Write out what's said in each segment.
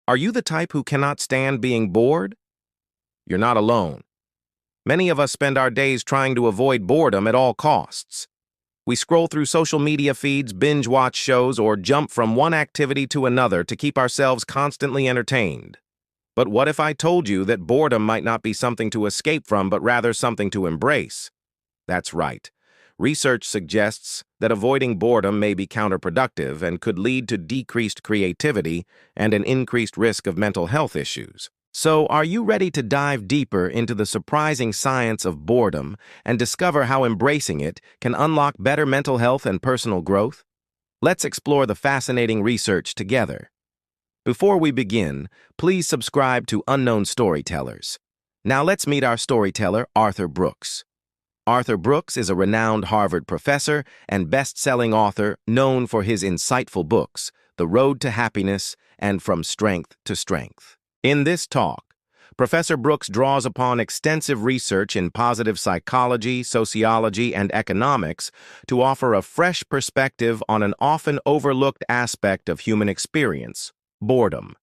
Are you the type who cannot stand being bored? You're not alone. Many of us spend our days trying to avoid boredom at all costs. We scroll through social media feeds, binge watch shows, or jump from one activity to another to keep ourselves constantly entertained. But what if I told you that boredom might not be something to escape from, but rather something to embrace? That's right. Research suggests that avoiding boredom may be counterproductive and could lead to decreased creativity and an increased risk of mental health issues. So, are you ready to dive deeper into the surprising science of boredom and discover how embracing it can unlock better mental health and personal growth? Let's explore the fascinating research together. Before we begin, please subscribe to Unknown Storytellers. Now let's meet our storyteller, Arthur Brooks. Arthur Brooks is a renowned Harvard professor and best-selling author known for his insightful books, The Road to Happiness and From Strength to Strength. In this talk, Professor Brooks draws upon extensive research in positive psychology, sociology, and economics to offer a fresh perspective on an often overlooked aspect of human experience, boredom.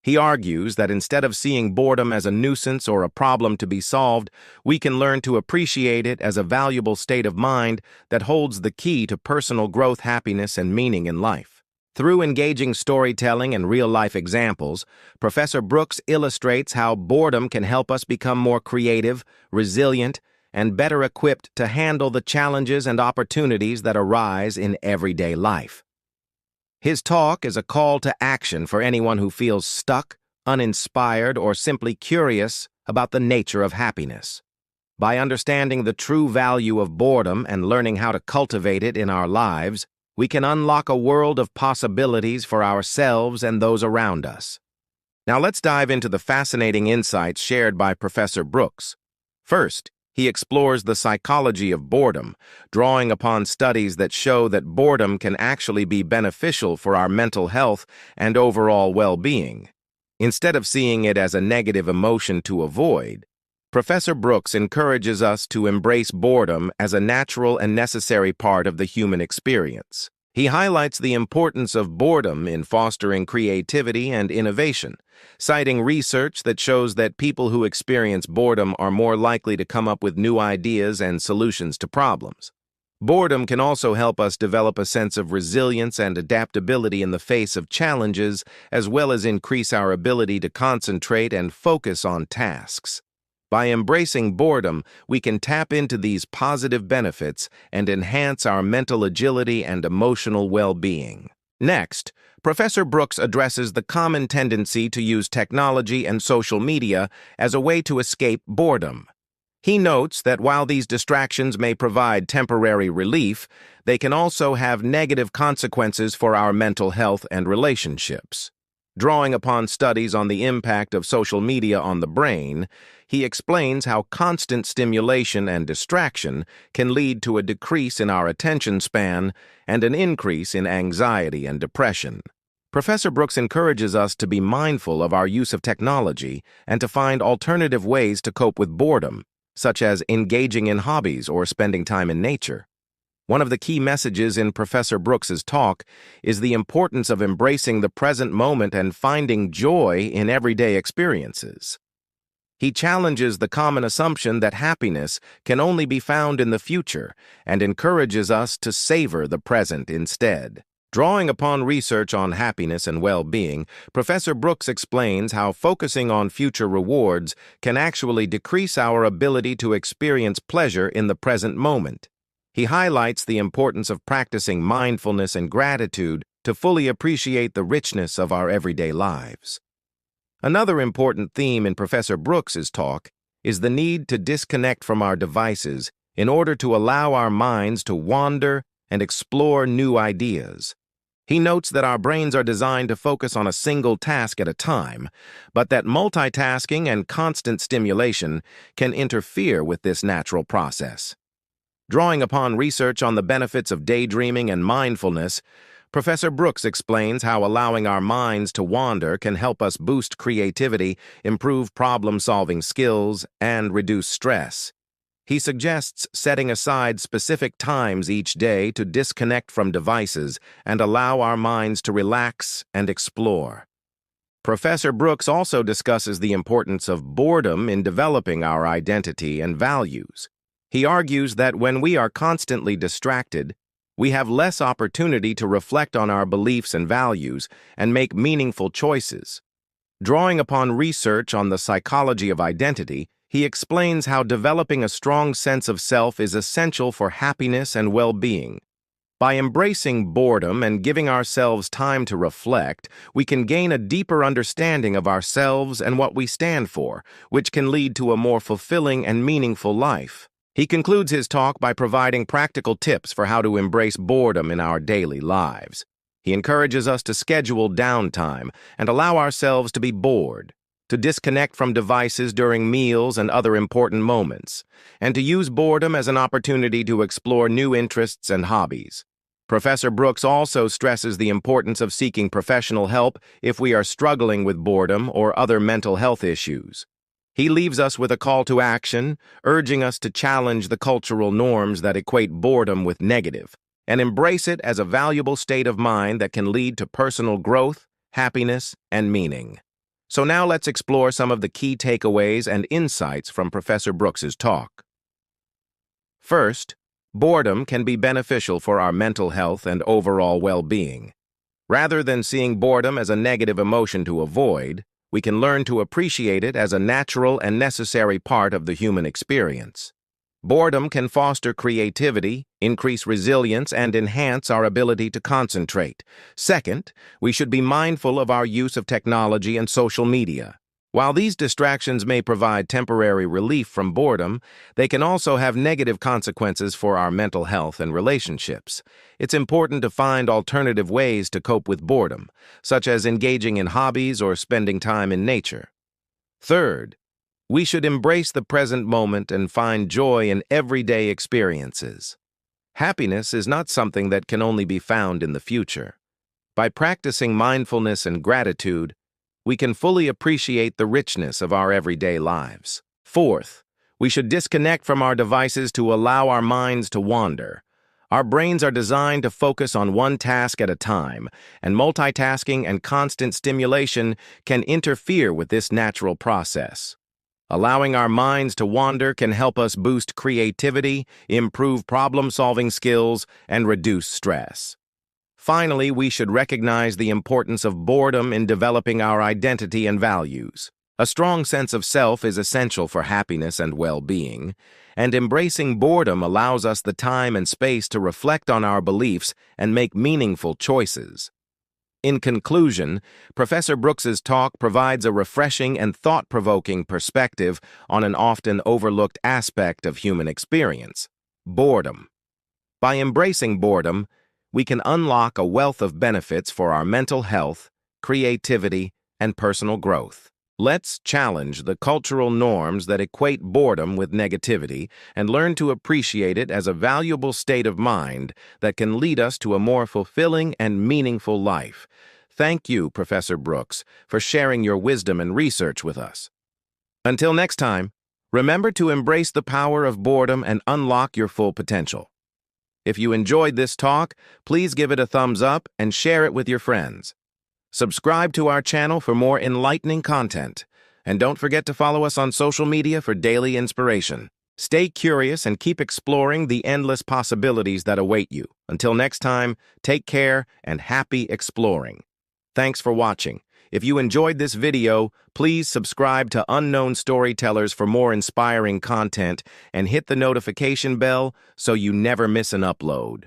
He argues that instead of seeing boredom as a nuisance or a problem to be solved, we can learn to appreciate it as a valuable state of mind that holds the key to personal growth, happiness, and meaning in life. Through engaging storytelling and real-life examples, Professor Brooks illustrates how boredom can help us become more creative, resilient, and better equipped to handle the challenges and opportunities that arise in everyday life. His talk is a call to action for anyone who feels stuck, uninspired, or simply curious about the nature of happiness. By understanding the true value of boredom and learning how to cultivate it in our lives, we can unlock a world of possibilities for ourselves and those around us. Now let's dive into the fascinating insights shared by Professor Brooks. First, he explores the psychology of boredom, drawing upon studies that show that boredom can actually be beneficial for our mental health and overall well-being. Instead of seeing it as a negative emotion to avoid, Professor Brooks encourages us to embrace boredom as a natural and necessary part of the human experience. He highlights the importance of boredom in fostering creativity and innovation, citing research that shows that people who experience boredom are more likely to come up with new ideas and solutions to problems. Boredom can also help us develop a sense of resilience and adaptability in the face of challenges, as well as increase our ability to concentrate and focus on tasks. By embracing boredom, we can tap into these positive benefits and enhance our mental agility and emotional well-being. Next, Professor Brooks addresses the common tendency to use technology and social media as a way to escape boredom. He notes that while these distractions may provide temporary relief, they can also have negative consequences for our mental health and relationships. Drawing upon studies on the impact of social media on the brain, he explains how constant stimulation and distraction can lead to a decrease in our attention span and an increase in anxiety and depression. Professor Brooks encourages us to be mindful of our use of technology and to find alternative ways to cope with boredom, such as engaging in hobbies or spending time in nature. One of the key messages in Professor Brooks's talk is the importance of embracing the present moment and finding joy in everyday experiences. He challenges the common assumption that happiness can only be found in the future and encourages us to savor the present instead. Drawing upon research on happiness and well-being, Professor Brooks explains how focusing on future rewards can actually decrease our ability to experience pleasure in the present moment. He highlights the importance of practicing mindfulness and gratitude to fully appreciate the richness of our everyday lives. Another important theme in Professor Brooks's talk is the need to disconnect from our devices in order to allow our minds to wander and explore new ideas. He notes that our brains are designed to focus on a single task at a time, but that multitasking and constant stimulation can interfere with this natural process. Drawing upon research on the benefits of daydreaming and mindfulness, Professor Brooks explains how allowing our minds to wander can help us boost creativity, improve problem-solving skills, and reduce stress. He suggests setting aside specific times each day to disconnect from devices and allow our minds to relax and explore. Professor Brooks also discusses the importance of boredom in developing our identity and values. He argues that when we are constantly distracted, we have less opportunity to reflect on our beliefs and values and make meaningful choices. Drawing upon research on the psychology of identity, he explains how developing a strong sense of self is essential for happiness and well-being. By embracing boredom and giving ourselves time to reflect, we can gain a deeper understanding of ourselves and what we stand for, which can lead to a more fulfilling and meaningful life. He concludes his talk by providing practical tips for how to embrace boredom in our daily lives. He encourages us to schedule downtime and allow ourselves to be bored, to disconnect from devices during meals and other important moments, and to use boredom as an opportunity to explore new interests and hobbies. Professor Brooks also stresses the importance of seeking professional help if we are struggling with boredom or other mental health issues. He leaves us with a call to action, urging us to challenge the cultural norms that equate boredom with negative, and embrace it as a valuable state of mind that can lead to personal growth, happiness, and meaning. So now let's explore some of the key takeaways and insights from Professor Brooks's talk. First, boredom can be beneficial for our mental health and overall well-being. Rather than seeing boredom as a negative emotion to avoid, we can learn to appreciate it as a natural and necessary part of the human experience. Boredom can foster creativity, increase resilience, and enhance our ability to concentrate. Second, we should be mindful of our use of technology and social media. While these distractions may provide temporary relief from boredom, they can also have negative consequences for our mental health and relationships. It's important to find alternative ways to cope with boredom, such as engaging in hobbies or spending time in nature. Third, we should embrace the present moment and find joy in everyday experiences. Happiness is not something that can only be found in the future. By practicing mindfulness and gratitude, we can fully appreciate the richness of our everyday lives. Fourth, we should disconnect from our devices to allow our minds to wander. Our brains are designed to focus on one task at a time, and multitasking and constant stimulation can interfere with this natural process. Allowing our minds to wander can help us boost creativity, improve problem-solving skills, and reduce stress. Finally, we should recognize the importance of boredom in developing our identity and values. A strong sense of self is essential for happiness and well-being, and embracing boredom allows us the time and space to reflect on our beliefs and make meaningful choices. In conclusion, Professor Brooks's talk provides a refreshing and thought-provoking perspective on an often overlooked aspect of human experience: boredom. By embracing boredom, we can unlock a wealth of benefits for our mental health, creativity, and personal growth. Let's challenge the cultural norms that equate boredom with negativity and learn to appreciate it as a valuable state of mind that can lead us to a more fulfilling and meaningful life. Thank you, Professor Brooks, for sharing your wisdom and research with us. Until next time, remember to embrace the power of boredom and unlock your full potential. If you enjoyed this talk, please give it a thumbs up and share it with your friends. Subscribe to our channel for more enlightening content, and don't forget to follow us on social media for daily inspiration. Stay curious and keep exploring the endless possibilities that await you. Until next time, take care and happy exploring. Thanks for watching. If you enjoyed this video, please subscribe to Unknown Storytellers for more inspiring content and hit the notification bell so you never miss an upload.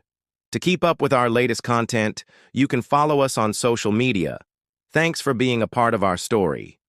To keep up with our latest content, you can follow us on social media. Thanks for being a part of our story.